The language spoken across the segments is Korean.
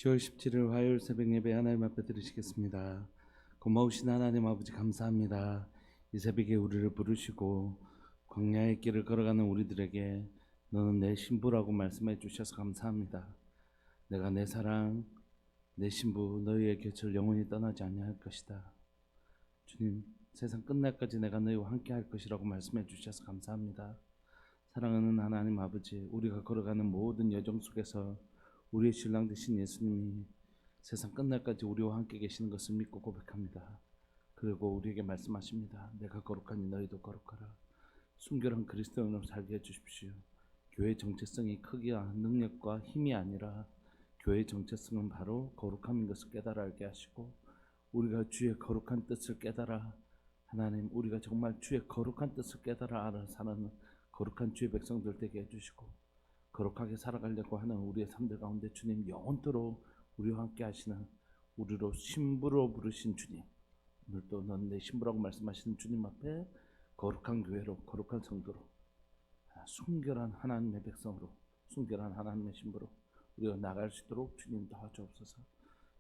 10월 17일 화요일 새벽 예배 하나님 앞에 드리시겠습니다. 고마우신 하나님 아버지 감사합니다. 이 새벽에 우리를 부르시고 광야의 길을 걸어가는 우리들에게 너는 내 신부라고 말씀해 주셔서 감사합니다. 내가 내 사랑, 내 신부 너희의 곁을 영원히 떠나지 아니할 것이다. 주님, 세상 끝날까지 내가 너희와 함께 할 것이라고 말씀해 주셔서 감사합니다. 사랑하는 하나님 아버지, 우리가 걸어가는 모든 여정 속에서 우리의 신랑 되신 예수님이 세상 끝날까지 우리와 함께 계시는 것을 믿고 고백합니다. 그리고 우리에게 말씀하십니다. 내가 거룩하니 너희도 거룩하라. 순결한 그리스도인으로 살게 해주십시오. 교회의 정체성이 크기와 능력과 힘이 아니라 교회의 정체성은 바로 거룩함인 것을 깨달아 알게 하시고, 우리가 주의 거룩한 뜻을 깨달아, 하나님 우리가 정말 주의 거룩한 뜻을 깨달아 알아 사는 거룩한 주의 백성들 되게 해주시고, 거룩하게 살아가려고 하는 우리의 삶들 가운데 주님 영원토록 우리와 함께 하시는, 우리로 신부로 부르신 주님, 오늘도 넌 내 신부라고 말씀하시는 주님 앞에 거룩한 교회로, 거룩한 성도로, 순결한 하나님의 백성으로, 순결한 하나님의 신부로 우리가 나갈 수 있도록 주님 도와주옵소서.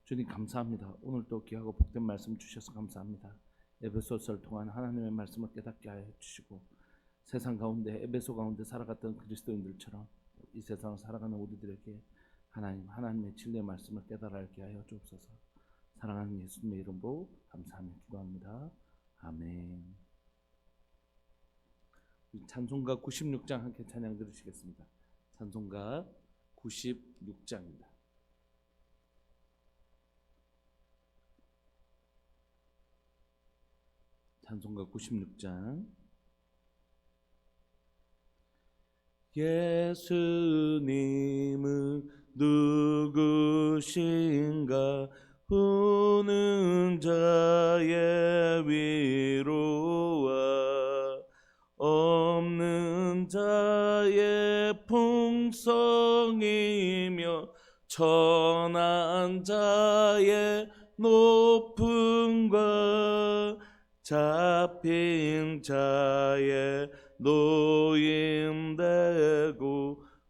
주님 감사합니다. 오늘도 귀하고 복된 말씀 주셔서 감사합니다. 에베소서를 통한 하나님의 말씀을 깨닫게 하여 주시고, 세상 가운데 에베소 가운데 살아갔던 그리스도인들처럼 이 세상을 살아가는 우리들에게 하나님의 진리의 말씀을 깨달아 알게 하여 주옵소서. 사랑하는 예수님의 이름으로 감사하며 기도합니다. 아멘. 찬송가 96장 함께 찬양 들으시겠습니다. 찬송가 96장입니다. 찬송가 96장. 예수님은 누구신가? 우는 자의 위로와 없는 자의 풍성이며 천한 자의 높음과 잡힌 자의 노임되고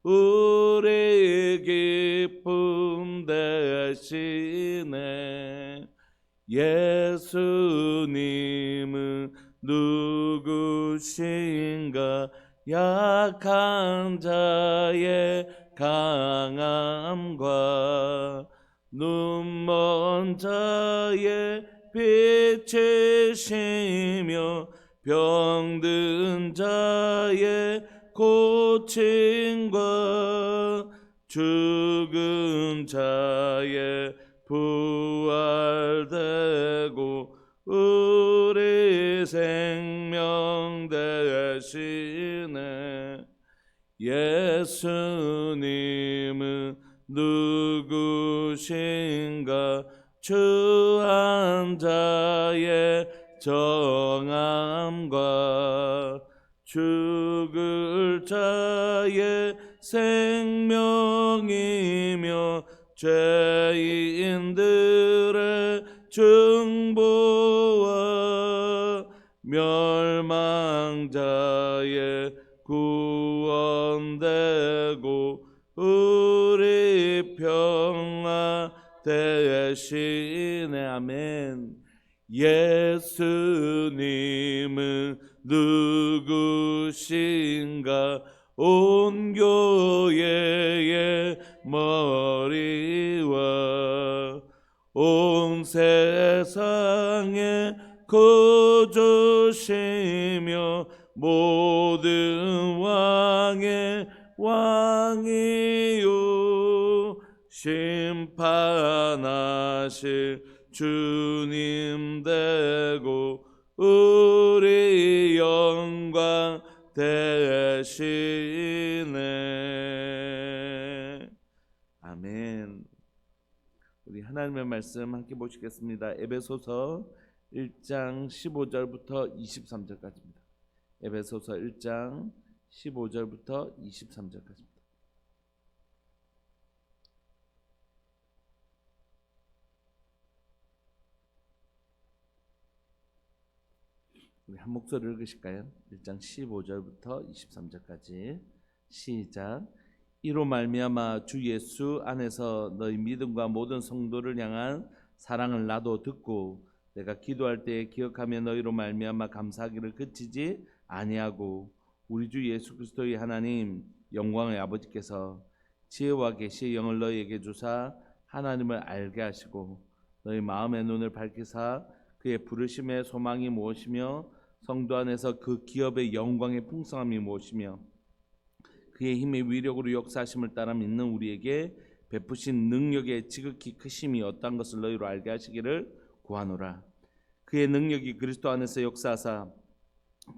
우리 기쁨 되시네. 예수님은 누구신가? 약한 자의 강함과 눈먼 자의 빛이시며 병든 자의 고침과 죽은 자의 부활되고 우리 생명 되시네. 예수님은 누구신가? 추한 자의 정함과 죽을 자의 생명이며 죄인들의 중보와 멸망자의 구원되고 우리 평화 되시네. 아멘. 예수님은 누구신가? 온 교회의 머리와 온 세상의 구주시며 모든 왕의 왕이요 심판하실 주님 되고 우리 영광 되시네. 아멘. 우리 하나님의 말씀 함께 보시겠습니다. 에베소서 1장 15절부터 23절까지입니다. 에베소서 1장 15절부터 23절까지입니다. 우리 한 목소리를 읽으실까요? 1장 15절부터 23절까지 시작. 이로 말미암아 주 예수 안에서 너희 믿음과 모든 성도를 향한 사랑을 나도 듣고 내가 기도할 때에 기억하며 너희로 말미암아 감사하기를 그치지 아니하고 우리 주 예수 그리스도의 하나님 영광의 아버지께서 지혜와 계시의 영을 너희에게 주사 하나님을 알게 하시고 너희 마음의 눈을 밝히사 그의 부르심의 소망이 무엇이며 성도 안에서 그 기업의 영광의 풍성함이 무엇이며 그의 힘의 위력으로 역사하심을 따라 믿는 우리에게 베푸신 능력의 지극히 크심이 어떠한 것을 너희로 알게 하시기를 구하노라. 그의 능력이 그리스도 안에서 역사하사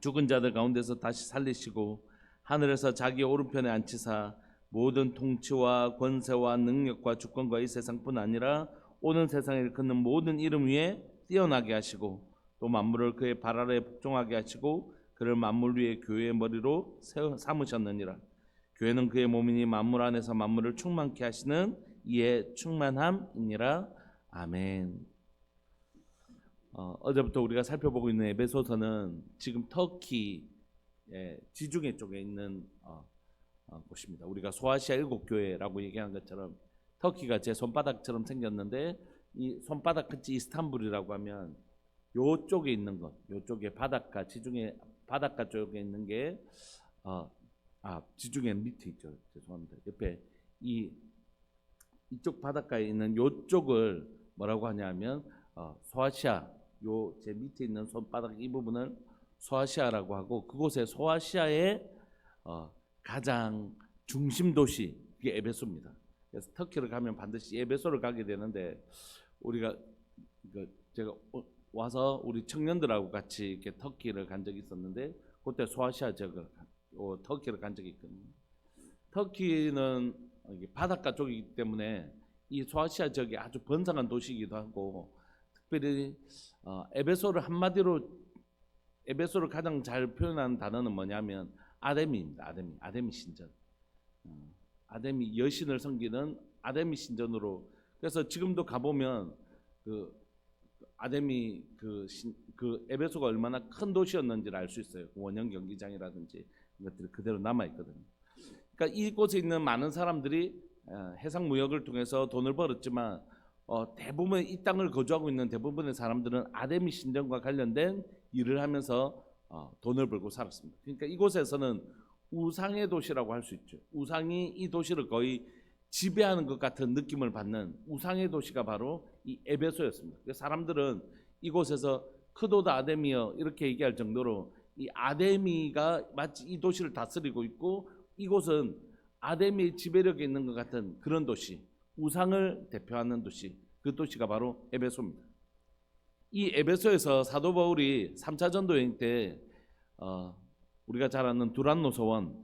죽은 자들 가운데서 다시 살리시고 하늘에서 자기 오른편에 앉히사 모든 통치와 권세와 능력과 주권과 이 세상뿐 아니라 오는 세상에 일컫는 모든 이름 위에 뛰어나게 하시고 또 만물을 그의 발 아래에 복종하게 하시고 그를 만물 위에 교회의 머리로 삼으셨느니라. 교회는 그의 몸이니 만물 안에서 만물을 충만케 하시는 이의 충만함이니라. 아멘. 어제부터 우리가 살펴보고 있는 에베소서는 지금 터키 지중해 쪽에 있는 곳입니다. 우리가 소아시아 7교회라고 얘기한 것처럼 터키가 제 손바닥처럼 생겼는데 이 손바닥 끝이 이스탄불이라고 하면 요쪽에 있는 것, 요쪽에 바닷가 지중해 바닷가 쪽에 있는 게 지중해 밑에 있죠. 죄송합니다. 옆에 이쪽 바닷가에 있는 요쪽을 뭐라고 하냐면 소아시아 요 제 밑에 있는 손바닥 이 부분을 소아시아라고 하고 그곳에 소아시아의 가장 중심 도시 그게 에베소입니다. 그래서 터키를 가면 반드시 에베소를 가게 되는데 우리가 제가 와서 우리 청년들하고 같이 이렇게 터키를 간 적이 있었는데 그때 소아시아 지역을 터키를 간 적이 있거든요. 터키는 바닷가 쪽이기 때문에 이 소아시아 지역이 아주 번성한 도시이기도 하고 특별히 에베소를 한마디로 에베소를 가장 잘 표현하는 단어는 뭐냐면 아데미입니다. 아데미 신전. 아데미 여신을 섬기는 아데미 신전으로 그래서 지금도 가보면 그 아데미 그 에베소가 얼마나 큰 도시였는지를 알 수 있어요. 원형 경기장이라든지 이것들이 그대로 남아 있거든요. 그러니까 이곳에 있는 많은 사람들이 해상 무역을 통해서 돈을 벌었지만 대부분 이 땅을 거주하고 있는 대부분의 사람들은 아데미 신전과 관련된 일을 하면서 돈을 벌고 살았습니다. 그러니까 이곳에서는 우상의 도시라고 할 수 있죠. 우상이 이 도시를 거의 지배하는 것 같은 느낌을 받는 우상의 도시가 바로 이 에베소였습니다. 사람들은 이곳에서 크도다 아데미여 이렇게 얘기할 정도로 이 아데미가 마치 이 도시를 다스리고 있고 이곳은 아데미의 지배력이 있는 것 같은 그런 도시, 우상을 대표하는 도시, 그 도시가 바로 에베소입니다. 이 에베소에서 사도 바울이 3차 전도 여행 때 우리가 잘 아는 두란노 서원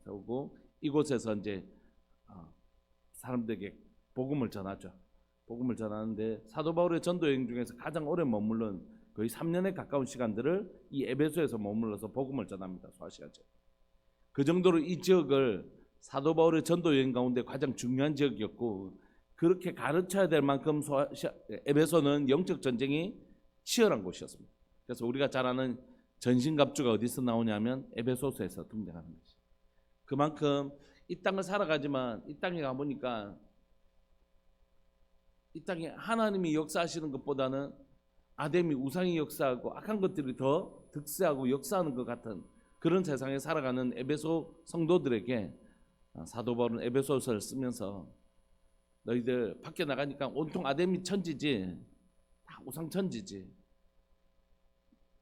세우고 이곳에서 이제 사람들에게 복음을 전하죠. 복음을 전하는데 사도 바울의 전도 여행 중에서 가장 오래 머물른 거의 3년에 가까운 시간들을 이 에베소에서 머물러서 복음을 전합니다. 소아시아 지역. 그 정도로 이 지역을 사도 바울의 전도 여행 가운데 가장 중요한 지역이었고 그렇게 가르쳐야 될 만큼 에베소는 영적 전쟁이 치열한 곳이었습니다. 그래서 우리가 잘 아는 전신갑주가 어디서 나오냐면 에베소서에서 등장하는 거죠. 그만큼 이 땅을 살아가지만 이 땅에 가보니까 이 땅에 하나님이 역사하시는 것보다는 아데미 우상이 역사하고 악한 것들이 더 득세하고 역사하는 것 같은 그런 세상에 살아가는 에베소 성도들에게 사도 바울은 에베소서를 쓰면서 너희들 밖에 나가니까 온통 아데미 천지지 다 우상 천지지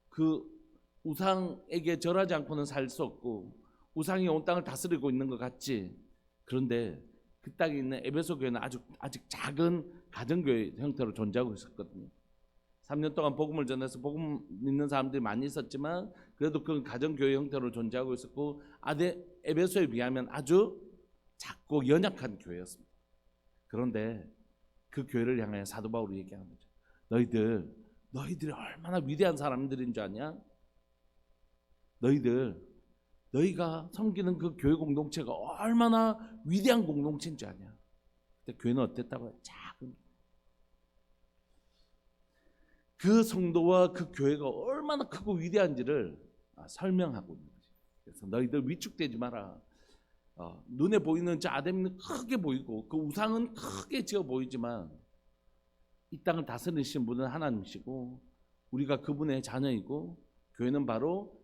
그 우상에게 절하지 않고는 살 수 없고 우상이 온 땅을 다스리고 있는 것 같지. 그런데 그 땅에 있는 에베소 교회는 아직 작은 가정교회 형태로 존재하고 있었거든요. 3년 동안 복음을 전해서 복음 믿는 사람들이 많이 있었지만 그래도 그 가정교회 형태로 존재하고 있었고 에베소에 비하면 아주 작고 연약한 교회였습니다. 그런데 그 교회를 향해 사도 바울이 얘기하는 거죠. 너희들이 얼마나 위대한 사람들인 줄 아냐? 너희가 섬기는 그 교회 공동체가 얼마나 위대한 공동체인 줄 아냐? 근데 교회는 어땠다고요? 작은 그 성도와 그 교회가 얼마나 크고 위대한지를 설명하고 있는 거지. 그래서 너희들 위축되지 마라. 눈에 보이는 저 아담은 크게 보이고 그 우상은 크게 지어 보이지만 이 땅을 다스리신 분은 하나님이시고 우리가 그분의 자녀이고 교회는 바로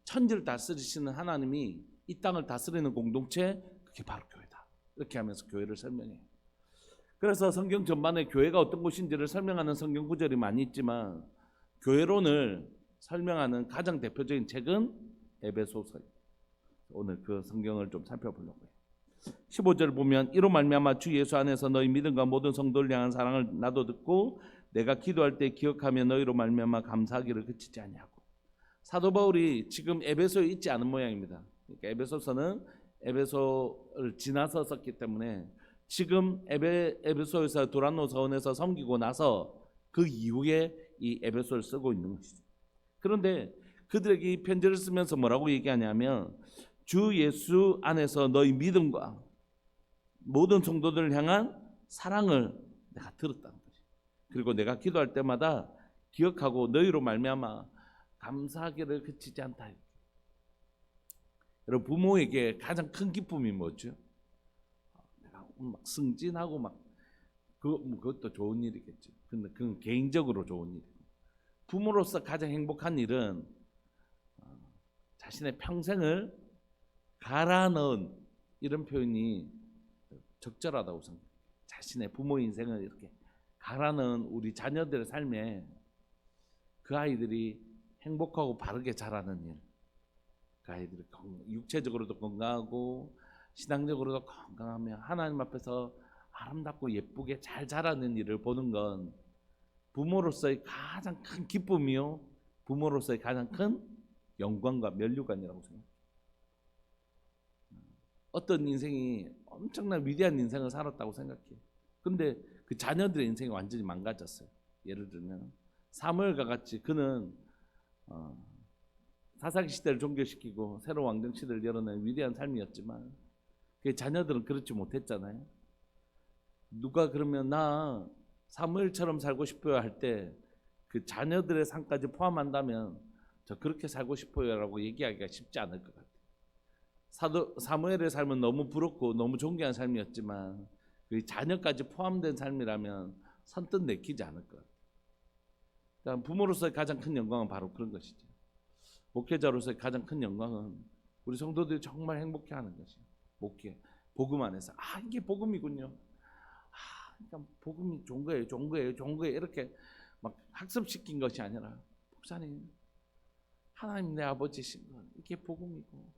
천지를 다스리시는 하나님이 이 땅을 다스리는 공동체, 그게 바로 교회다. 이렇게 하면서 교회를 설명해요. 그래서 성경 전반에 교회가 어떤 곳인지를 설명하는 성경 구절이 많이 있지만 교회론을 설명하는 가장 대표적인 책은 에베소서예요. 오늘 그 성경을 좀 살펴보려고 해요. 15절 보면 이로 말미암아 주 예수 안에서 너희 믿음과 모든 성도를 향한 사랑을 나도 듣고 내가 기도할 때 기억하며 너희로 말미암아 감사하기를 그치지 아니하고. 사도 바울이 지금 에베소에 있지 않은 모양입니다. 그러니까 에베소서는 에베소를 지나서 썼기 때문에 지금 에베소에서 도란노 서원에서 섬기고 나서 그 이후에 이 에베소를 쓰고 있는 것이죠. 그런데 그들에게 이 편지를 쓰면서 뭐라고 얘기하냐면 주 예수 안에서 너희 믿음과 모든 성도들을 향한 사랑을 내가 들었다는 거지. 그리고 내가 기도할 때마다 기억하고 너희로 말미암아 감사하기를 그치지 않다. 여러분 부모에게 가장 큰 기쁨이 뭐죠? 내가 막 승진하고 막 그것도 좋은 일이겠죠. 근데 그건 개인적으로 좋은 일. 부모로서 가장 행복한 일은 자신의 평생을 갈아 넣은 이런 표현이 적절하다고 생각해요. 자신의 부모 인생을 이렇게 갈아 넣은 우리 자녀들의 삶에 그 아이들이 행복하고 바르게 자라는 일, 그 아이들이 육체적으로도 건강하고 신앙적으로도 건강하며 하나님 앞에서 아름답고 예쁘게 잘 자라는 일을 보는 건 부모로서의 가장 큰 기쁨이요, 부모로서의 가장 큰 영광과 면류관이라고 생각해요. 어떤 인생이 엄청난 위대한 인생을 살았다고 생각해요. 근데 그 자녀들의 인생이 완전히 망가졌어요. 예를 들면 사무엘과 같이 그는 사사기 시대를 종교시키고 새로운 왕정 시대를 열어낸 위대한 삶이었지만 그 자녀들은 그렇지 못했잖아요. 누가 그러면 나 사무엘처럼 살고 싶어요 할 때 그 자녀들의 삶까지 포함한다면 저 그렇게 살고 싶어요라고 얘기하기가 쉽지 않을 것 같아요. 사무엘의 삶은 너무 부럽고 너무 존귀한 삶이었지만 그 자녀까지 포함된 삶이라면 선뜻 내키지 않을 것 같아요. 그러니까 부모로서의 가장 큰 영광은 바로 그런 것이죠. 목회자로서의 가장 큰 영광은 우리 성도들이 정말 행복해하는 것이에요. 목회, 복음 안에서 이게 복음이군요. 그러니까 복음이 좋은 거예요, 좋은 거예요, 좋은 거예요. 이렇게 막 학습시킨 것이 아니라 목사님, 하나님 내 아버지신 건 이게 복음이고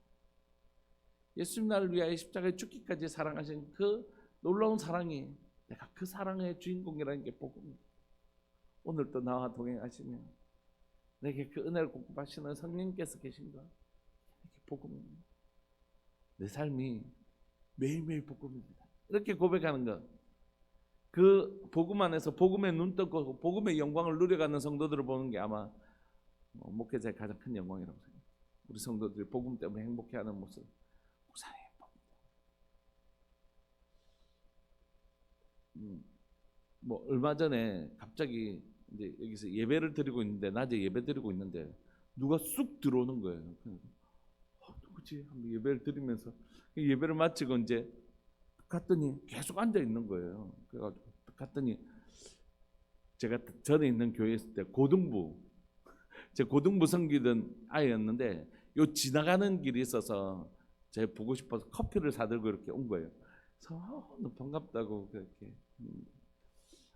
예수님 나를 위하여 십자가에 죽기까지 사랑하신 그 놀라운 사랑이 내가 그 사랑의 주인공이라는 게 복음이에요. 오늘도 나와 동행하시며 내게 그 은혜를 공급하시는 성령께서 계신가? 이게 복음입니다. 내 삶이 매일매일 복음입니다. 이렇게 고백하는 것, 그 복음 안에서 복음에 눈 뜨고 복음의 영광을 누려가는 성도들을 보는 게 아마 목회자의 가장 큰 영광이라고 생각해요. 우리 성도들이 복음 때문에 행복해하는 모습, 목사님 뭐 얼마 전에 갑자기 이제 여기서 예배를 드리고 있는데 낮에 예배 드리고 있는데 누가 쑥 들어오는 거예요. 누구지? 한번 예배를 드리면서 예배를 마치고 이제 갔더니 계속 앉아 있는 거예요. 그래가지고 갔더니 제가 전에 있는 교회에 있을 때 제 고등부 섬기던 아이였는데 요 지나가는 길이 있어서 제가 보고 싶어서 커피를 사들고 이렇게 온 거예요. 그래서 너무 반갑다고 그렇게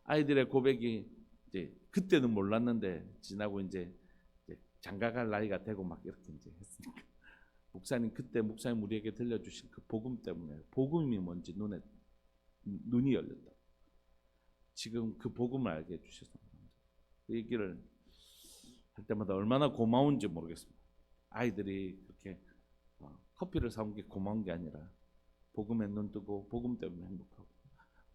아이들의 고백이 이제 그때는 몰랐는데 지나고 이제 장가갈 나이가 되고 막 이렇게 이제 했으니까 목사님 그때 목사님 우리에게 들려주신 그 복음 때문에 복음이 뭔지 눈이 열렸다. 지금 그 복음을 알게 해주셔서 그 얘기를 할 때마다 얼마나 고마운지 모르겠습니다. 아이들이 그렇게 커피를 사온 게 고마운 게 아니라 복음에 눈 뜨고 복음 때문에 행복하고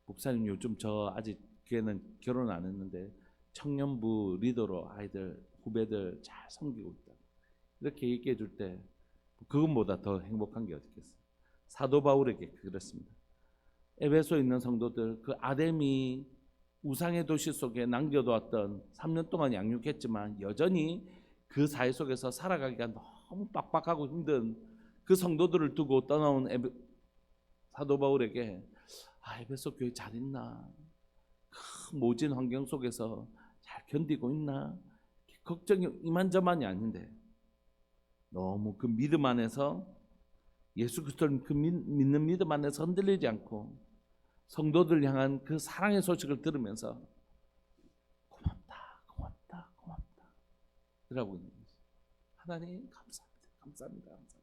목사님 요즘 저 아직 걔는 결혼 안 했는데 청년부 리더로 아이들 후배들 잘 섬기고 있다. 이렇게 얘기해 줄 때 그것보다 더 행복한 게 어딨겠어요. 사도 바울에게 그렇습니다. 에베소에 있는 성도들, 그 아담이 우상의 도시 속에 남겨두었던 3년 동안 양육했지만 여전히 그 사회 속에서 살아가기가 너무 빡빡하고 힘든 그 성도들을 두고 떠나온 사도 바울에게 에베소 교회 잘 있나? 큰 모진 환경 속에서 잘 견디고 있나? 걱정이 이만저만이 아닌데 너무 그 믿음 안에서 예수 그리스도를 그 믿는 믿음 안에서 흔들리지 않고 성도들 향한 그 사랑의 소식을 들으면서 고맙다 고맙다 고맙다 그러고 있는 거죠. 하나님 감사합니다 감사합니다 감사합니다.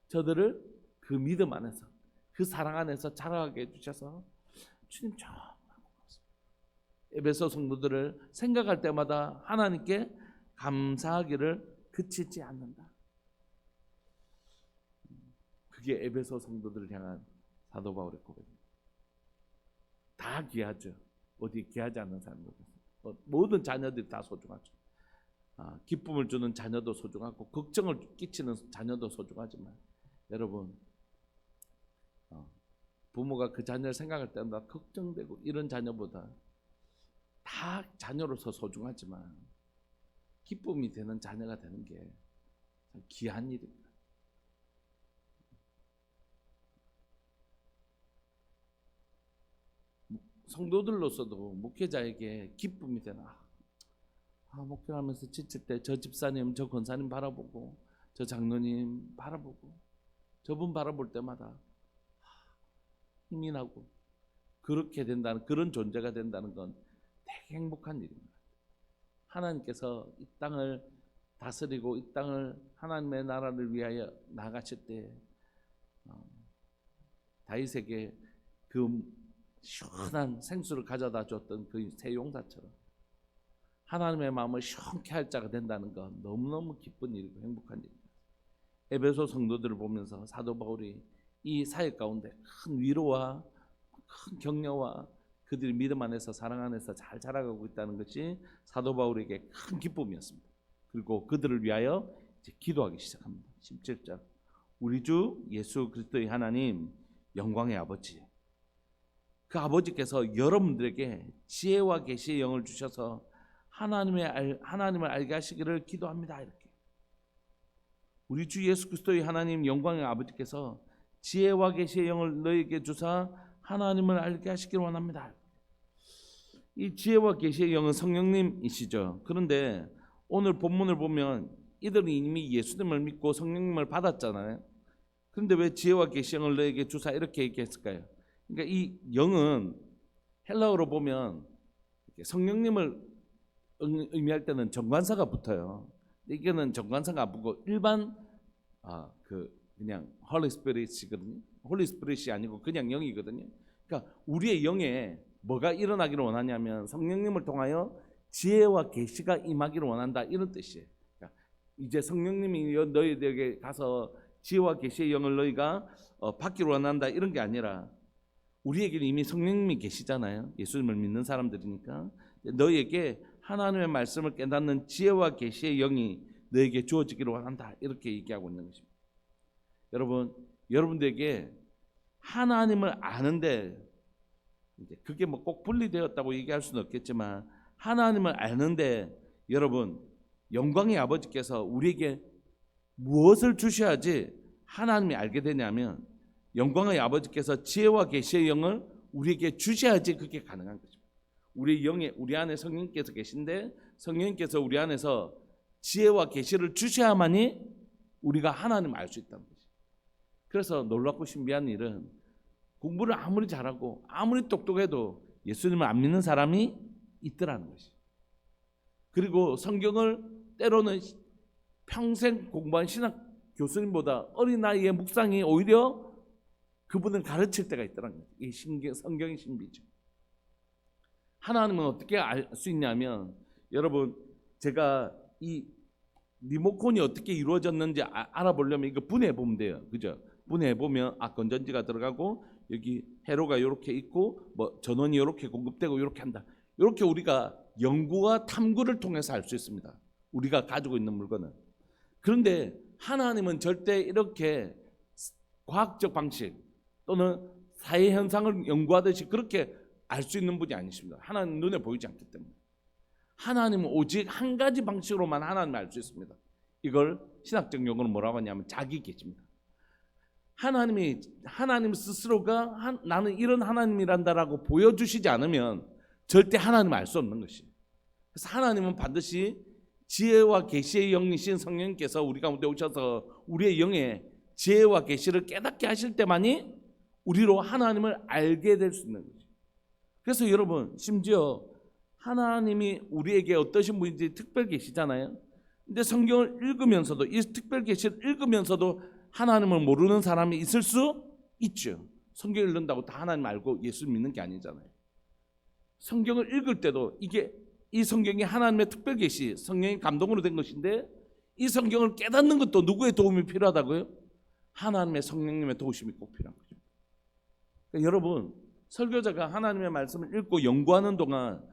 저들을 그 믿음 안에서 그 사랑 안에서 자라게 해주셔서 주님 정말 고맙습니다. 에베소 성도들을 생각할 때마다 하나님께 감사하기를 그치지 않는다. 그게 에베소 성도들을 향한 사도 바울의 고백입니다. 다 귀하죠. 어디 귀하지 않는 사람이 없어요. 모든 자녀들이 다 소중하죠. 기쁨을 주는 자녀도 소중하고 걱정을 끼치는 자녀도 소중하지만 여러분 부모가 그 자녀를 생각할 때마다 걱정되고 이런 자녀보다 다 자녀로서 소중하지만 기쁨이 되는 자녀가 되는 게 참 귀한 일입니다. 성도들로서도 목회자에게 기쁨이 되나 목회하면서 지칠 때 저 집사님 저 권사님 바라보고 저 장로님 바라보고 저분 바라볼 때마다 힘이 나고 그렇게 된다는 그런 존재가 된다는 건 되게 행복한 일입니다. 하나님께서 이 땅을 다스리고 이 땅을 하나님의 나라를 위하여 나가실 때 다윗에게 그 시원한 생수를 가져다 줬던 그 새 용사처럼 하나님의 마음을 시원케 할 자가 된다는 건 너무너무 기쁜 일이고 행복한 일입니다. 에베소 성도들을 보면서 사도 바울이 이 사역 가운데 큰 위로와 큰 격려와 그들이 믿음 안에서 사랑 안에서 잘 자라가고 있다는 것이 사도 바울에게 큰 기쁨이었습니다. 그리고 그들을 위하여 이제 기도하기 시작합니다. 17절 우리 주 예수 그리스도의 하나님 영광의 아버지 그 아버지께서 여러분들에게 지혜와 계시의 영을 주셔서 하나님을 알게 하시기를 기도합니다. 이렇게 우리 주 예수 그리스도의 하나님 영광의 아버지께서 지혜와 계시의 영을 너에게 주사 하나님을 알게 하시기를 원합니다. 이 지혜와 계시의 영은 성령님이시죠. 그런데 오늘 본문을 보면 이들은 이미 예수님을 믿고 성령님을 받았잖아요. 그런데 왜 지혜와 계시의 영을 너에게 주사 이렇게 얘기했을까요? 그러니까 이 영은 헬라어로 보면 성령님을 의미할 때는 정관사가 붙어요. 이게는 정관사가 안 붙고 일반 그냥 홀리 스피릿이거든요. 홀리 스피릿이 아니고 그냥 영이거든요. 그러니까 우리의 영에 뭐가 일어나기를 원하냐면 성령님을 통하여 지혜와 계시가 임하기를 원한다 이런 뜻이에요. 그러니까 이제 성령님이 너희들에게 가서 지혜와 계시의 영을 너희가 받기를 원한다 이런 게 아니라 우리에게는 이미 성령님이 계시잖아요. 예수님을 믿는 사람들이니까 너희에게 하나님의 말씀을 깨닫는 지혜와 계시의 영이 너에게 주어지기를 원한다 이렇게 얘기하고 있는 것입니다. 여러분들에게 하나님을 아는데 그게 뭐 꼭 분리되었다고 얘기할 수는 없겠지만 하나님을 아는데 여러분 영광의 아버지께서 우리에게 무엇을 주셔야지 하나님이 알게 되냐면 영광의 아버지께서 지혜와 계시의 영을 우리에게 주셔야지 그게 가능한 거죠. 우리 안에 성령께서 계신데 성령께서 우리 안에서 지혜와 계시를 주셔야만이 우리가 하나님을 알 수 있다는 거죠. 그래서 놀랍고 신비한 일은 공부를 아무리 잘하고 아무리 똑똑해도 예수님을 안 믿는 사람이 있더라는 것이. 그리고 성경을 때로는 평생 공부한 신학 교수님보다 어린 나이에 묵상이 오히려 그분을 가르칠 때가 있더라는 거죠. 이 성경의 신비죠. 하나님은 어떻게 알 수 있냐면 여러분 제가 이 리모컨이 어떻게 이루어졌는지 알아보려면 이거 분해해 보면 돼요. 그죠? 분해해 보면 건전지가 들어가고 여기 회로가 이렇게 있고 뭐 전원이 이렇게 공급되고 이렇게 한다. 이렇게 우리가 연구와 탐구를 통해서 알 수 있습니다. 우리가 가지고 있는 물건은. 그런데 하나님은 절대 이렇게 과학적 방식 또는 사회 현상을 연구하듯이 그렇게 알 수 있는 분이 아니십니다. 하나님 눈에 보이지 않기 때문에. 하나님은 오직 한 가지 방식으로만 하나님을 알 수 있습니다. 이걸 신학적 용어로 뭐라고 하냐면 자기 계시입니다. 하나님 스스로가 나는 이런 하나님이란다라고 보여주시지 않으면 절대 하나님을 알 수 없는 것이. 그래서 하나님은 반드시 지혜와 계시의 영이신 성령님께서 우리 가운데 오셔서 우리의 영에 지혜와 계시를 깨닫게 하실 때만이 우리로 하나님을 알게 될 수 있는 거죠. 그래서 여러분, 심지어 하나님이 우리에게 어떠신 분인지 특별 계시잖아요. 근데 성경을 읽으면서도, 이 특별 계시를 읽으면서도 하나님을 모르는 사람이 있을 수 있죠. 성경을 읽는다고 다 하나님 알고 예수 믿는 게 아니잖아요. 성경을 읽을 때도 이 성경이 하나님의 특별 계시, 성령의 감동으로 된 것인데, 이 성경을 깨닫는 것도 누구의 도움이 필요하다고요? 하나님의 성령님의 도우심이 꼭 필요한 거죠. 그러니까 여러분, 설교자가 하나님의 말씀을 읽고 연구하는 동안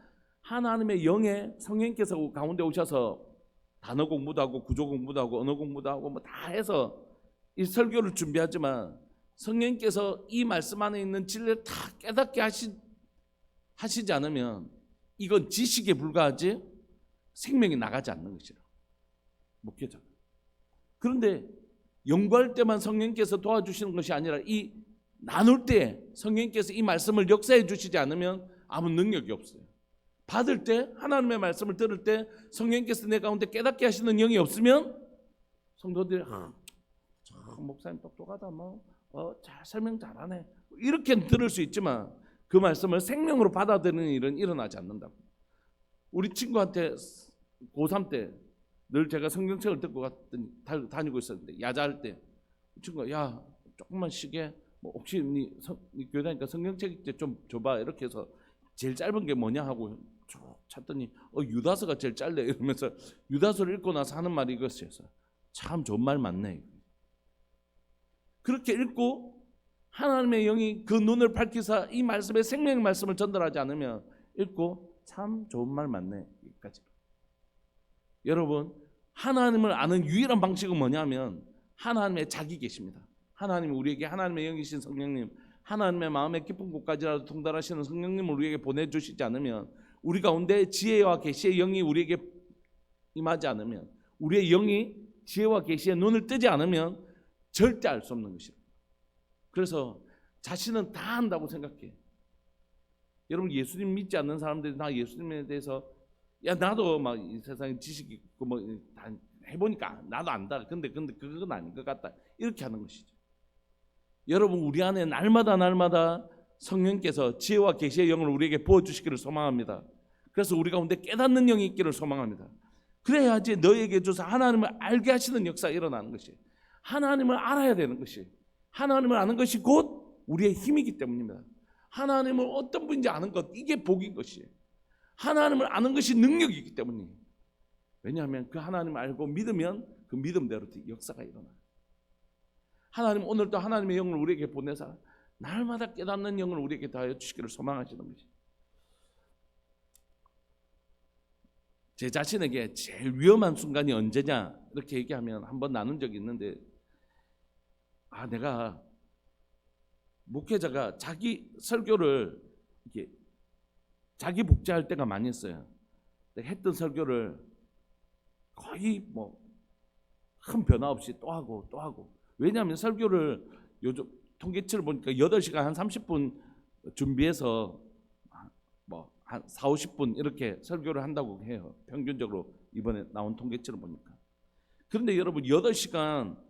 하나님의 영에 성령께서 가운데 오셔서 단어 공부도 하고 구조 공부도 하고 언어 공부도 하고 뭐 다 해서 이 설교를 준비하지만, 성령께서 이 말씀 안에 있는 진리를 다 깨닫게 하시지 않으면 이건 지식에 불과하지 생명이 나가지 않는 것이라. 목회자. 그런데 연구할 때만 성령께서 도와주시는 것이 아니라 이 나눌 때 성령께서 이 말씀을 역사해 주시지 않으면 아무 능력이 없어요. 받을 때, 하나님의 말씀을 들을 때 성령께서 내 가운데 깨닫게 하시는 영이 없으면 성도들이 목사님 똑똑하다, 잘 설명 잘하네, 이렇게 들을 수 있지만 그 말씀을 생명으로 받아들이는 일은 일어나지 않는다고. 우리 친구한테 고3 때 늘 제가 성경책을 듣고 다니고 있었는데, 야자할 때 친구가 야 조금만 쉬게, 혹시 네 교회 다니까 성경책 이제 좀 줘봐, 이렇게 해서 제일 짧은 게 뭐냐 하고 쭉 찾더니 유다서가 제일 짧네 이러면서 유다서를 읽고 나서 하는 말이 이것이었어요. 참 좋은 말 맞네. 그렇게 읽고 하나님의 영이 그 눈을 밝히사 이 말씀의 생명의 말씀을 전달하지 않으면 읽고 참 좋은 말 맞네 여기까지. 여러분, 하나님을 아는 유일한 방식은 뭐냐면 하나님의 자기 계십니다. 하나님이 우리에게 하나님의 영이신 성령님, 하나님의 마음의 깊은 곳까지라도 통달하시는 성령님을 우리에게 보내주시지 않으면, 우리 가운데 지혜와 계시의 영이 우리에게 임하지 않으면, 우리의 영이 지혜와 계시의 눈을 뜨지 않으면 절대 알 수 없는 것이다. 그래서 자신은 다 안다고 생각해. 여러분, 예수님 믿지 않는 사람들이 나 예수님에 대해서 야 나도 막 이 세상에 지식이 있고 뭐 다 해보니까 나도 안다. 근데 그건 아닌 것 같다. 이렇게 하는 것이죠. 여러분, 우리 안에 날마다 성령께서 지혜와 계시의 영을 우리에게 부어주시기를 소망합니다. 그래서 우리 가운데 깨닫는 영이 있기를 소망합니다. 그래야지 너에게 줘서 하나님을 알게 하시는 역사가 일어나는 것이, 하나님을 알아야 되는 것이, 하나님을 아는 것이 곧 우리의 힘이기 때문입니다. 하나님을 어떤 분인지 아는 것, 이게 복인 것이에요. 하나님을 아는 것이 능력이기 때문이에요. 왜냐하면 그 하나님을 알고 믿으면 그 믿음대로 역사가 일어나요. 하나님 오늘도 하나님의 영을 우리에게 보내사 날마다 깨닫는 영을 우리에게 다하여 주시기를 소망하시는 것이에요. 제 자신에게 제일 위험한 순간이 언제냐 이렇게 얘기하면 한번 나눈 적이 있는데, 내가 목회자가 자기 설교를 이렇게 자기 복제할 때가 많이 있어요. 했던 설교를 거의 큰 변화 없이 또 하고. 왜냐하면 설교를 요즘 통계치를 보니까 8시간 한 30분 준비해서 한 4-50분 이렇게 설교를 한다고 해요. 평균적으로 이번에 나온 통계치를 보니까. 그런데 여러분, 8시간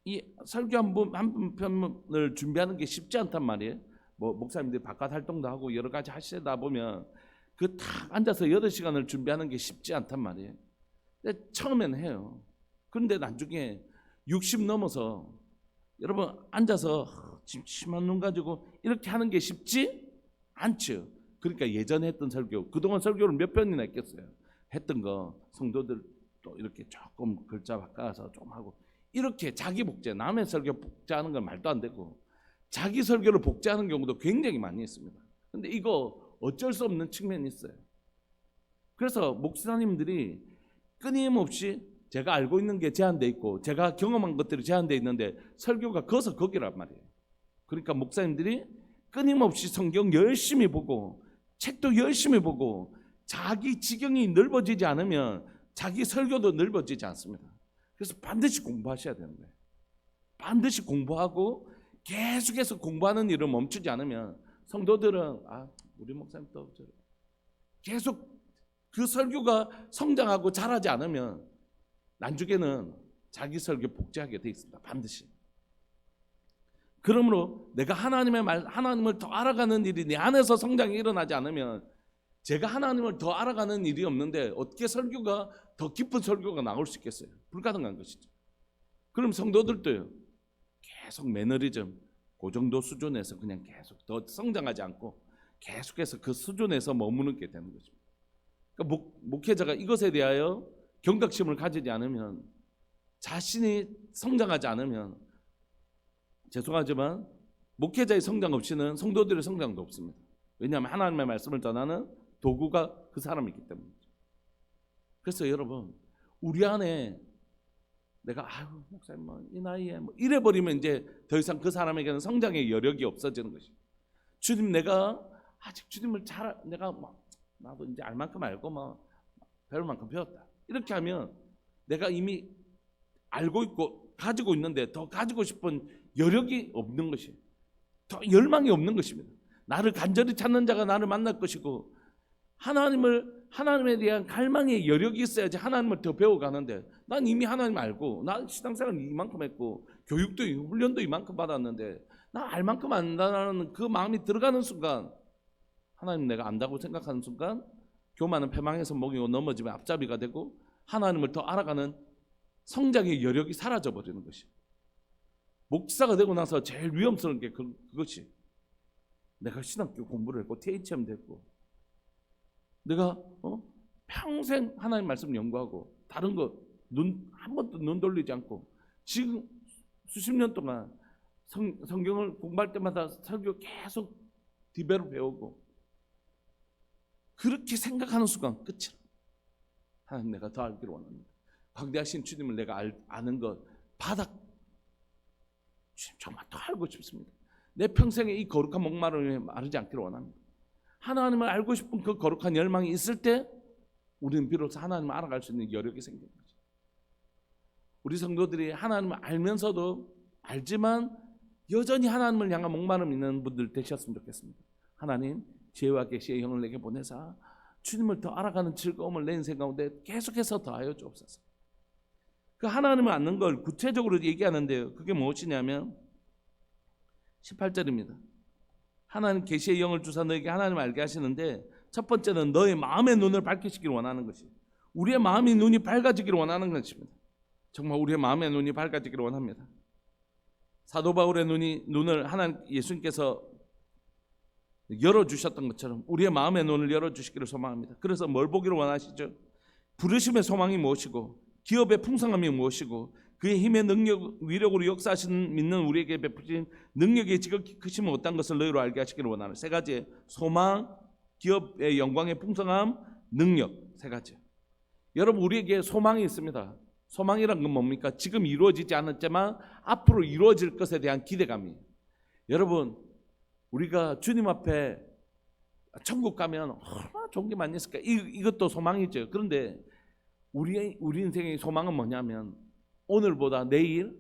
이 설교 한 편을 준비하는 게 쉽지 않단 말이에요. 목사님들이 바깥 활동도 하고 여러 가지 하시다 보면 그 딱 앉아서 8시간을 준비하는 게 쉽지 않단 말이에요. 근데 처음에는 해요. 그런데 나중에 60 넘어서 여러분 앉아서 침침한 눈 가지고 이렇게 하는 게 쉽지 않죠. 그러니까 예전에 했던 설교, 그동안 설교를 몇 편이나 했겠어요. 했던 거 성도들 또 이렇게 조금 글자 바꿔서 좀 하고, 이렇게 자기 복제, 남의 설교 복제하는 건 말도 안 되고 자기 설교를 복제하는 경우도 굉장히 많이 있습니다. 근데 이거 어쩔 수 없는 측면이 있어요. 그래서 목사님들이 끊임없이 제가 알고 있는 게 제한되어 있고 제가 경험한 것들이 제한되어 있는데 설교가 거기서 거기란 말이에요. 그러니까 목사님들이 끊임없이 성경 열심히 보고 책도 열심히 보고 자기 지경이 넓어지지 않으면 자기 설교도 넓어지지 않습니다. 그래서 반드시 공부하셔야 되는 거예요. 반드시 공부하고 계속해서 공부하는 일을 멈추지 않으면 성도들은 우리 목사님 또 계속 그 설교가 성장하고 자라지 않으면 나중에는 자기 설교 복제하게 돼 있습니다. 반드시. 그러므로 내가 하나님의 말, 하나님을 더 알아가는 일이 내 안에서 성장이 일어나지 않으면 제가 하나님을 더 알아가는 일이 없는데 어떻게 설교가 더 깊은 설교가 나올 수 있겠어요? 불가능한 것이죠. 그럼 성도들도요, 계속 매너리즘 그 정도 수준에서 그냥 계속 더 성장하지 않고 계속해서 그 수준에서 머무르게 되는 거죠. 그러니까 목회자가 이것에 대하여 경각심을 가지지 않으면, 자신이 성장하지 않으면, 죄송하지만 목회자의 성장 없이는 성도들의 성장도 없습니다. 왜냐하면 하나님의 말씀을 전하는 도구가 그 사람이기 때문이죠. 그래서 여러분, 우리 안에 내가 목사님 이 나이에 이래버리면 이제 더 이상 그 사람에게는 성장의 여력이 없어지는 것이죠. 주님, 내가 아직 주님을 내가 나도 이제 알 만큼 알고 배울 만큼 배웠다, 이렇게 하면 내가 이미 알고 있고 가지고 있는데 더 가지고 싶은 여력이 없는 것이, 더 열망이 없는 것입니다. 나를 간절히 찾는 자가 나를 만날 것이고, 하나님에 대한 갈망의 여력이 있어야지 하나님을 더 배워가는데, 난 이미 하나님 알고, 난 신앙생활 이만큼 했고 교육도 훈련도 이만큼 받았는데 나 알 만큼 안다는 그 마음이 들어가는 순간, 하나님 내가 안다고 생각하는 순간 교만은 패망에서 먹이고 넘어지면 앞잡이가 되고 하나님을 더 알아가는 성장의 여력이 사라져버리는 것이, 목사가 되고 나서 제일 위험스러운 게 그것이, 내가 신학교 공부를 했고 THM 됐고 내가 평생 하나님 말씀 연구하고 다른 거 한 번도 눈 돌리지 않고 지금 수십 년 동안 성경을 공부할 때마다 설교 계속 디베로 배우고, 그렇게 생각하는 순간 끝이라. 하나님, 내가 더 알기를 원합니다. 광대하신 주님을 내가 아는 것 바닥, 주님 정말 더 알고 싶습니다. 내 평생에 이 거룩한 목마름을 마르지 않기를 원합니다. 하나님을 알고 싶은 그 거룩한 열망이 있을 때 우리는 비로소 하나님을 알아갈 수 있는 여력이 생기는 거죠. 우리 성도들이 하나님을 알지만 여전히 하나님을 향한 목마름 있는 분들 되셨으면 좋겠습니다. 하나님, 지혜와 계시의 영을 내게 보내사 주님을 더 알아가는 즐거움을 내 인생 가운데 계속해서 더하여 주옵소서. 그 하나님을 아는 걸 구체적으로 얘기하는데요, 그게 무엇이냐면 18절입니다. 하나님 계시의 영을 주사 너에게 하나님을 알게 하시는데, 첫 번째는 너의 마음의 눈을 밝히시기를 원하는 것이, 우리의 마음의 눈이 밝아지기를 원하는 것입니다. 정말 우리의 마음의 눈이 밝아지기를 원합니다. 사도 바울의 눈을 하나님 예수님께서 열어주셨던 것처럼 우리의 마음의 눈을 열어주시기를 소망합니다. 그래서 뭘 보기를 원하시죠? 부르심의 소망이 무엇이고 기업의 풍성함이 무엇이고 그의 힘의 위력으로 역사하시는 믿는 우리에게 베푸신 능력의 지극히 크심은 어떤 것을 너희로 알게 하시기를 원하는 세 가지의 소망, 기업의 영광의 풍성함, 능력, 세 가지. 여러분, 우리에게 소망이 있습니다. 소망이란 건 뭡니까? 지금 이루어지지 않았지만 앞으로 이루어질 것에 대한 기대감이에요. 여러분, 우리가 주님 앞에 천국 가면 얼마나 좋은 게 많이 있을까? 이것도 소망이죠. 그런데 우리 인생의 소망은 뭐냐면 오늘보다 내일,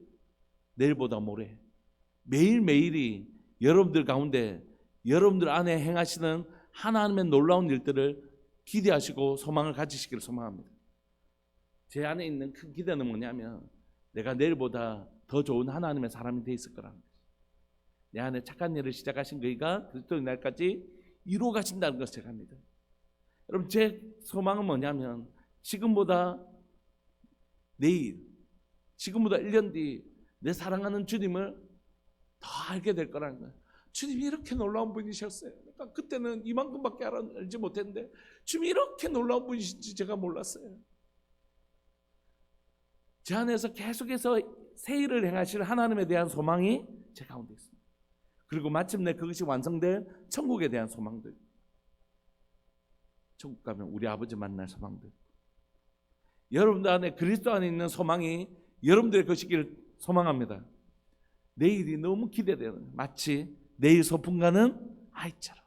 내일보다 모레, 매일매일이 여러분들 가운데 여러분들 안에 행하시는 하나님의 놀라운 일들을 기대하시고 소망을 가지시기를 소망합니다. 제 안에 있는 큰 기대는 뭐냐면 내가 내일보다 더 좋은 하나님의 사람이 돼 있을 거라는 거죠. 내 안에 착한 일을 시작하신 그이가 그리스도의 날까지 이루어 가신다는 것을 제가 합니다. 여러분, 제 소망은 뭐냐면 지금보다 내일, 지금보다 1년 뒤 내 사랑하는 주님을 더 알게 될 거라는 거예요. 주님이 이렇게 놀라운 분이셨어요. 그러니까 그때는 이만큼밖에 알지 못했는데 주님이 이렇게 놀라운 분이신지 제가 몰랐어요. 제 안에서 계속해서 새 일을 행하실 하나님에 대한 소망이 제 가운데 있습니다. 그리고 마침내 그것이 완성된 천국에 대한 소망들, 천국 가면 우리 아버지 만날 소망들, 여러분들 안에 그리스도 안에 있는 소망이 여러분들의 것이기를 소망합니다. 내일이 너무 기대되는, 마치 내일 소풍 가는 아이처럼,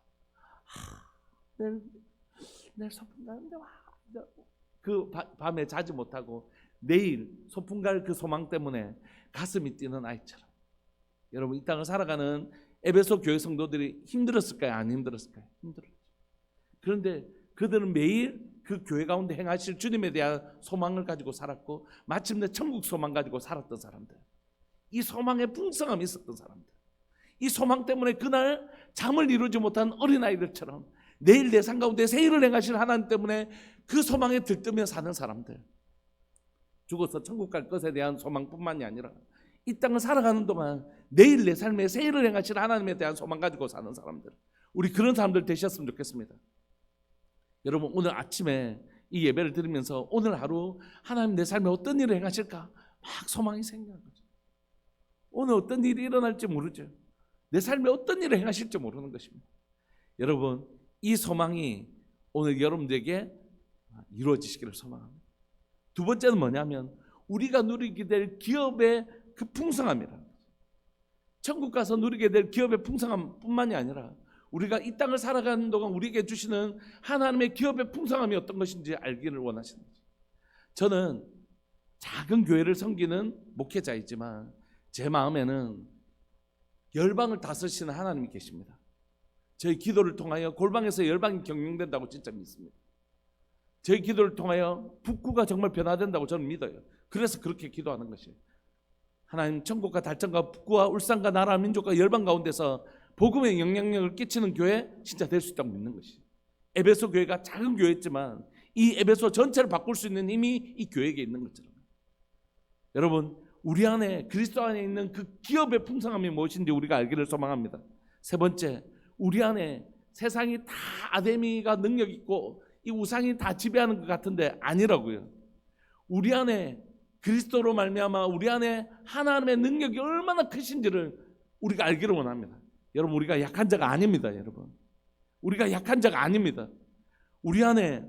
내일 소풍 가는데 그 밤에 자지 못하고 내일 소풍 갈 그 소망 때문에 가슴이 뛰는 아이처럼 여러분, 이 땅을 살아가는 에베소 교회 성도들이 힘들었을까요? 안 힘들었을까요? 힘들었죠. 그런데 그들은 매일 그 교회 가운데 행하실 주님에 대한 소망을 가지고 살았고, 마침내 천국 소망 가지고 살았던 사람들, 이 소망에 풍성함이 있었던 사람들, 이 소망 때문에 그날 잠을 이루지 못한 어린아이들처럼 내일 내 삶 가운데 새 일을 행하실 하나님 때문에 그 소망에 들뜨며 사는 사람들, 죽어서 천국 갈 것에 대한 소망뿐만이 아니라 이 땅을 살아가는 동안 내일 내 삶에 새 일을 행하실 하나님에 대한 소망 가지고 사는 사람들, 우리 그런 사람들 되셨으면 좋겠습니다. 여러분, 오늘 아침에 이 예배를 드리면서 오늘 하루 하나님 내 삶에 어떤 일을 행하실까 막 소망이 생기는 거죠. 오늘 어떤 일이 일어날지 모르죠. 내 삶에 어떤 일을 행하실지 모르는 것입니다. 여러분, 이 소망이 오늘 여러분들에게 이루어지시기를 소망합니다. 두 번째는 뭐냐면 우리가 누리게 될 기업의 그 풍성함이라는 거죠. 천국 가서 누리게 될 기업의 풍성함 뿐만이 아니라 우리가 이 땅을 살아가는 동안 우리에게 주시는 하나님의 기업의 풍성함이 어떤 것인지 알기를 원하시는 거죠. 저는 작은 교회를 섬기는 목회자이지만 제 마음에는 열방을 다스리시는 하나님이 계십니다. 저희 기도를 통하여 골방에서 열방이 경영된다고 진짜 믿습니다. 저희 기도를 통하여 북구가 정말 변화된다고 저는 믿어요. 그래서 그렇게 기도하는 것이에요. 하나님, 천국과 달천과 북구와 울산과 나라 민족과 열방 가운데서 복음의 영향력을 끼치는 교회 진짜 될 수 있다고 믿는 것이에요. 에베소 교회가 작은 교회였지만 이 에베소 전체를 바꿀 수 있는 힘이 이 교회에게 있는 것처럼, 여러분, 우리 안에 그리스도 안에 있는 그 기업의 풍성함이 무엇인지 우리가 알기를 소망합니다. 세 번째, 우리 안에 세상이 다 아데미가 능력 있고 이 우상이 다 지배하는 것 같은데 아니라고요. 우리 안에 그리스도로 말미암아 우리 안에 하나님의 능력이 얼마나 크신지를 우리가 알기를 원합니다. 여러분, 우리가 약한 자가 아닙니다. 여러분, 우리가 약한 자가 아닙니다. 우리 안에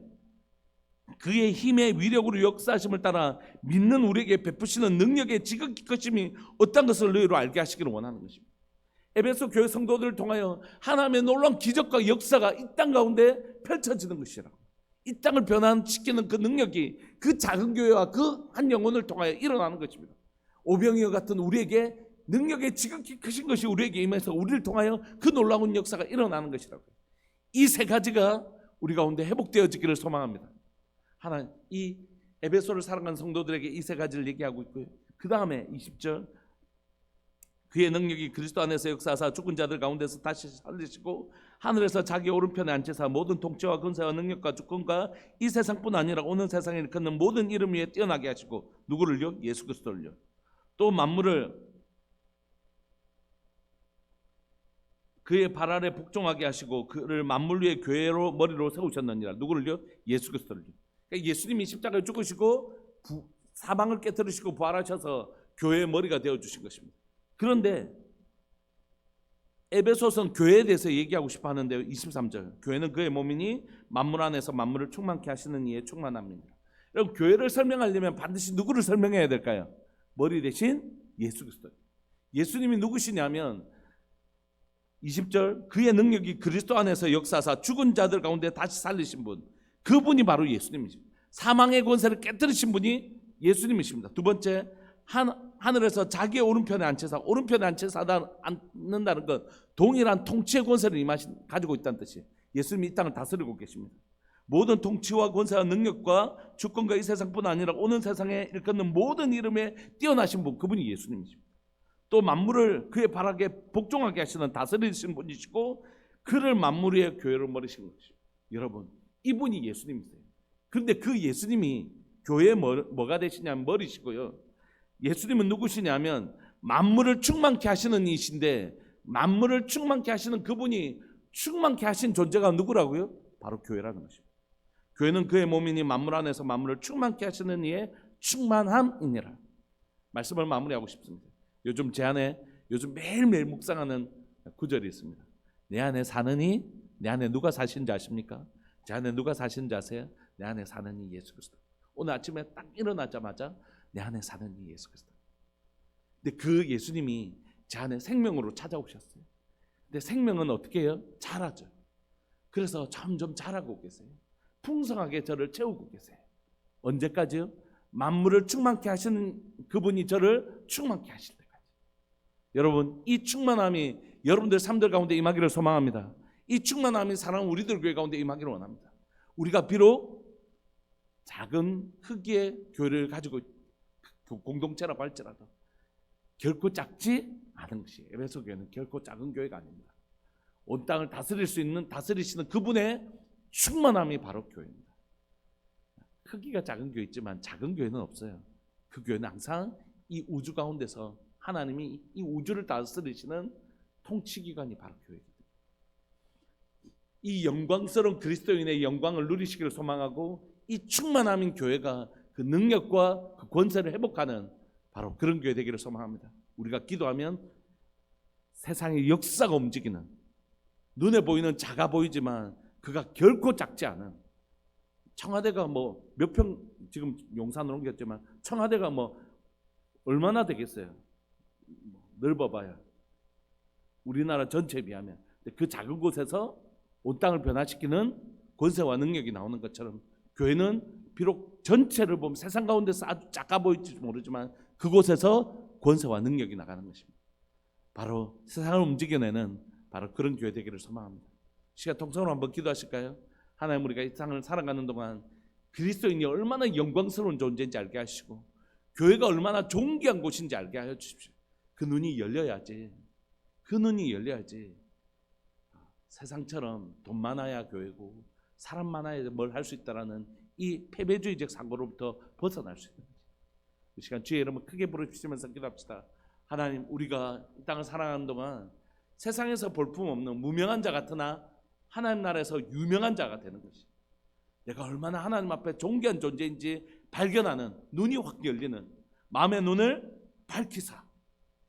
그의 힘의 위력으로 역사하심을 따라 믿는 우리에게 베푸시는 능력의 지극히 크심이 어떤 것을 너희로 알게 하시기를 원하는 것입니다. 에베소 교회 성도들을 통하여 하나님의 놀라운 기적과 역사가 이 땅 가운데 펼쳐지는 것이라고. 이 땅을 변화시키는 그 능력이 그 작은 교회와 그 한 영혼을 통하여 일어나는 것입니다. 오병이어 같은 우리에게 능력의 지극히 크신 것이 우리에게 임해서 우리를 통하여 그 놀라운 역사가 일어나는 것이라고. 이 세 가지가 우리 가운데 회복되어지기를 소망합니다. 하나님, 이 에베소를 살아가는 성도들에게 이 세 가지를 얘기하고 있고요. 그 다음에 20절, 그의 능력이 그리스도 안에서 역사하사 죽은 자들 가운데서 다시 살리시고 하늘에서 자기 오른편에 앉히사 모든 통치와 권세와 능력과 주권과 이 세상뿐 아니라 오는 세상에 일컫는 모든 이름 위에 뛰어나게 하시고, 누구를요? 예수 그리스도를요. 또 만물을 그의 발 아래 복종하게 하시고 그를 만물 위에 교회로 머리로 세우셨느니라. 누구를요? 예수 그리스도를요. 그러니까 예수님이 십자가에 죽으시고 사망을 깨뜨리시고 부활하셔서 교회의 머리가 되어주신 것입니다. 그런데 에베소서는 교회에 대해서 얘기하고 싶어 하는데요. 23절, 교회는 그의 몸이니 만물 안에서 만물을 충만케 하시는 이의 충만함입니다. 여러분, 교회를 설명하려면 반드시 누구를 설명해야 될까요? 머리 대신 예수 그리스도. 예수님이 누구시냐면 20절, 그의 능력이 그리스도 안에서 역사하사 죽은 자들 가운데 다시 살리신 분, 그분이 바로 예수님이십니다. 사망의 권세를 깨뜨리신 분이 예수님이십니다. 두 번째, 하늘에서 자기의 오른편에 앉혀서, 오른편에 앉혀서 앉는다는 건 동일한 통치의 권세를 가지고 있다는 뜻이에요. 예수님이 이 땅을 다스리고 계십니다. 모든 통치와 권세와 능력과 주권과 이 세상뿐 아니라 오는 세상에 일컫는 모든 이름에 뛰어나신 분, 그분이 예수님이십니다. 또 만물을 그의 발 아래 복종하게 하시는 다스리신 분이시고 그를 만물 위에 교회로 머리신 것이죠. 여러분, 이분이 예수님이세요. 그런데 그 예수님이 교회에 뭐가 되시냐면 머리시고요. 예수님은 누구시냐면 만물을 충만케 하시는 이신데, 만물을 충만케 하시는 그분이 충만케 하신 존재가 누구라고요? 바로 교회라는 것입니다. 교회는 그의 몸이니 만물 안에서 만물을 충만케 하시는 이의 충만함이니라. 말씀을 마무리하고 싶습니다. 요즘 제 안에 매일매일 묵상하는 구절이 있습니다. 내 안에 사는 이, 내 안에 누가 사시는지 아십니까? 제 안에 누가 사시는지 아세요? 내 안에 사는 이 예수 그리스도. 오늘 아침에 딱 일어나자마자 내 안에 사는 이 예수 그리스도. 근데 그 예수님이 제 안에 생명으로 찾아오셨어요. 근데 생명은 어떻게 해요? 자라죠. 그래서 점점 자라고 계세요. 풍성하게 저를 채우고 계세요. 언제까지요? 만물을 충만케 하시는 그분이 저를 충만케 하실 때까지. 여러분, 이 충만함이 여러분들 삶들 가운데 임하기를 소망합니다. 이 충만함이 사랑하는 우리들 교회 가운데 임하기를 원합니다. 우리가 비록 작은 크기의 교회를 가지고 공동체라고 할지라도 결코 작지 않은 것이, 에베소 교회는 결코 작은 교회가 아닙니다. 온 땅을 다스리시는 그분의 충만함이 바로 교회입니다. 크기가 작은 교회 있지만 작은 교회는 없어요. 그 교회는 항상 이 우주 가운데서 하나님이 이 우주를 다스리시는 통치기관이 바로 교회입니다. 이 영광스러운 그리스도인의 영광을 누리시기를 소망하고, 이 충만함인 교회가 그 능력과 그 권세를 회복하는 바로 그런 교회 되기를 소망합니다. 우리가 기도하면 세상의 역사가 움직이는, 눈에 보이는 작아 보이지만 그가 결코 작지 않은, 청와대가 뭐 몇 평, 지금 용산으로 옮겼지만 청와대가 뭐 얼마나 되겠어요? 넓어봐야 우리나라 전체에 비하면. 그 작은 곳에서 온 땅을 변화시키는 권세와 능력이 나오는 것처럼, 교회는 비록 전체를 보면 세상 가운데서 아주 작아 보일지 모르지만 그곳에서 권세와 능력이 나가는 것입니다. 바로 세상을 움직여내는 바로 그런 교회 되기를 소망합니다. 시간 통성으로 한번 기도하실까요? 하나님, 우리가 이 세상을 살아가는 동안 그리스도인이 얼마나 영광스러운 존재인지 알게 하시고, 교회가 얼마나 존귀한 곳인지 알게 하여 주십시오. 그 눈이 열려야지. 그 눈이 열려야지. 세상처럼 돈 많아야 교회고 사람 많아야 뭘 할 수 있다라는 이 패배주의적 상고로부터 벗어날 수 있는 거지. 이 시간 주의 이름을 크게 부르시면서 기도합시다. 하나님, 우리가 이 땅을 살아가는 동안 세상에서 볼품없는 무명한 자 같으나 하나님 나라에서 유명한 자가 되는 것이, 내가 얼마나 하나님 앞에 존귀한 존재인지 발견하는, 눈이 확 열리는, 마음의 눈을 밝히사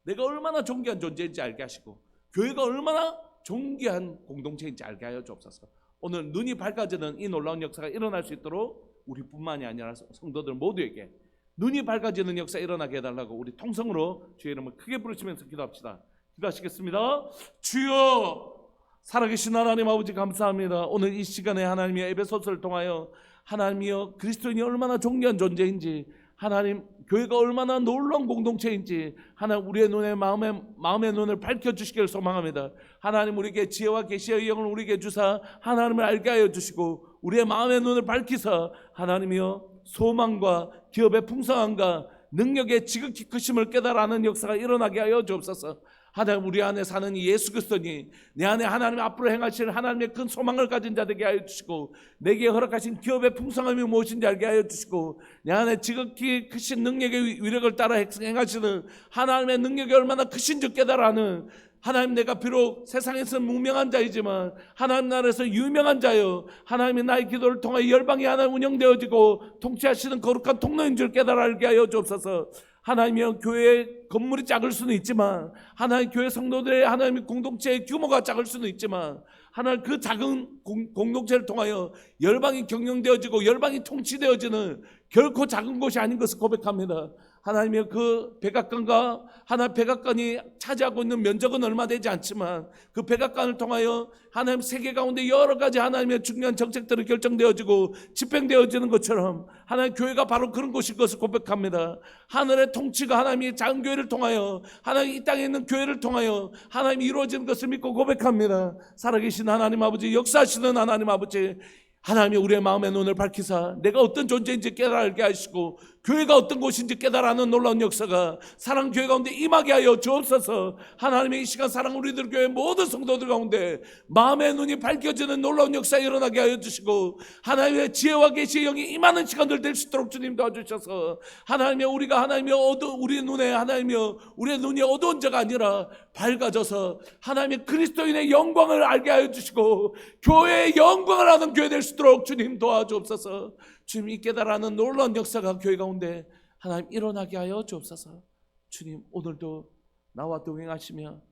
내가 얼마나 존귀한 존재인지 알게 하시고, 교회가 얼마나 존귀한 공동체인지 알게 하여 주옵소서. 오늘 눈이 밝아지는 이 놀라운 역사가 일어날 수 있도록 우리뿐만이 아니라 성도들 모두에게 눈이 밝아지는 역사 일어나게 해달라고 우리 통성으로 주의 이름을 크게 부르시면서 기도합시다. 기도하시겠습니다. 주여, 살아계신 하나님 아버지, 감사합니다. 오늘 이 시간에 하나님의 에베소서를 통하여 하나님이여 그리스도인이 얼마나 존귀한 존재인지, 하나님 교회가 얼마나 놀라운 공동체인지 하나님 우리의 눈에 마음의 눈을 밝혀주시기를 소망합니다. 하나님, 우리에게 지혜와 계시의 영을 우리에게 주사 하나님을 알게 하여 주시고, 우리의 마음의 눈을 밝히사 하나님이여 소망과 기업의 풍성함과 능력의 지극히 크심을 깨달아는 역사가 일어나게 하여 주옵소서. 하나님, 우리 안에 사는 이 예수 그리스도니 내 안에 하나님 앞으로 행하실 하나님의 큰 소망을 가진 자 되게 하여 주시고, 내게 허락하신 기업의 풍성함이 무엇인지 알게 하여 주시고, 내 안에 지극히 크신 능력의 위력을 따라 행하시는 하나님의 능력이 얼마나 크신지 깨달아는, 하나님, 내가 비록 세상에서 무명한 자이지만 하나님 나라에서 유명한 자요, 하나님이 나의 기도를 통해 열방이 하나 운영되어지고 통치하시는 거룩한 통로인 줄 깨달아 알게 하여 주옵소서. 하나님이여, 교회의 건물이 작을 수는 있지만, 하나님 교회 성도들의 하나님의 공동체의 규모가 작을 수는 있지만, 하나님 그 작은 공동체를 통하여 열방이 경영되어지고 열방이 통치되어지는 결코 작은 곳이 아닌 것을 고백합니다. 하나님의 그 백악관과 하나님 백악관이 차지하고 있는 면적은 얼마 되지 않지만, 그 백악관을 통하여 하나님 세계 가운데 여러 가지 하나님의 중요한 정책들이 결정되어지고 집행되어지는 것처럼 하나님 교회가 바로 그런 곳일 것을 고백합니다. 하늘의 통치가 하나님의 작은 교회를 통하여, 하나님 이 땅에 있는 교회를 통하여 하나님이 이루어지는 것을 믿고 고백합니다. 살아계신 하나님 아버지, 역사하시는 하나님 아버지, 하나님이 우리의 마음의 눈을 밝히사 내가 어떤 존재인지 깨달게 하시고, 교회가 어떤 곳인지 깨달아는 놀라운 역사가 사랑교회 가운데 임하게 하여 주옵소서. 하나님의 이 시간 사랑 우리들 교회 모든 성도들 가운데 마음의 눈이 밝혀지는 놀라운 역사 일어나게 하여 주시고, 하나님의 지혜와 계시의 영이 임하는 시간들 될 수 있도록 주님 도와주셔서, 하나님의 우리가 하나님의 우리 눈에 하나님의 우리의 눈이 어두운 자가 아니라 밝아져서 하나님의 그리스도인의 영광을 알게 하여 주시고, 교회의 영광을 하는 교회 될 수 있도록 주님 도와주옵소서. 주님, 이 깨달아는 놀라운 역사가 교회 가운데 하나님 일어나게 하여 주옵소서. 주님, 오늘도 나와 동행하시며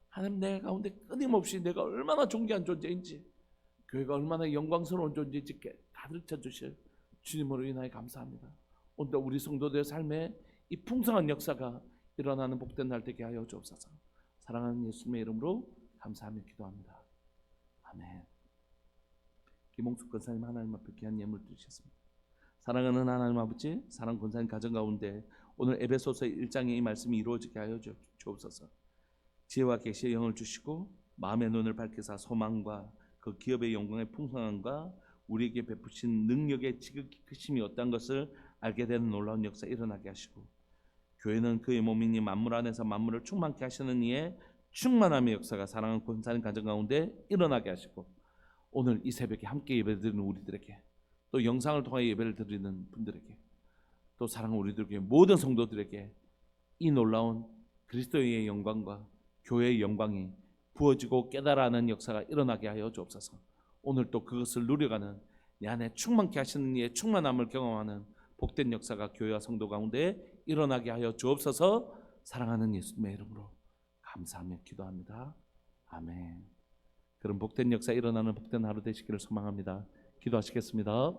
하나님 내 가운데 끊임없이 내가 얼마나 존귀한 존재인지, 교회가 얼마나 영광스러운 존재인지 가르쳐 주실 주님으로 인하여 감사합니다. 오늘 우리 성도들의 삶에 이 풍성한 역사가 일어나는 복된 날 되게 하여 주옵소서. 사랑하는 예수님의 이름으로 감사하며 기도합니다. 아멘. 김홍숙 권사님, 하나님 앞에 귀한 예물 드리셨습니다. 사랑하는 하나님 아버지, 사랑 권사님 가정 가운데 오늘 에베소서 1장의 이 말씀이 이루어지게 하여 주옵소서. 지혜와 계시의 영을 주시고 마음의 눈을 밝히사 소망과 그 기업의 영광의 풍성함과 우리에게 베푸신 능력의 지극히 크심이 어떤 것을 알게 되는 놀라운 역사 일어나게 하시고, 교회는 그의 몸이니 만물 안에서 만물을 충만케 하시는 이의 충만함의 역사가 사랑하는 권사님 가정 가운데 일어나게 하시고, 오늘 이 새벽에 함께 예배드리는 우리들에게, 또 영상을 통해 예배를 드리는 분들에게, 또 사랑하는 우리들에게, 모든 성도들에게 이 놀라운 그리스도의 영광과 교회의 영광이 부어지고 깨달아하는 역사가 일어나게 하여 주옵소서. 오늘 또 그것을 누려가는, 내 안에 충만케 하시는 이의 충만함을 경험하는 복된 역사가 교회와 성도 가운데 일어나게 하여 주옵소서. 사랑하는 예수님의 이름으로 감사하며 기도합니다. 아멘. 그럼 복된 역사 일어나는 복된 하루 되시기를 소망합니다. 기도하시겠습니다.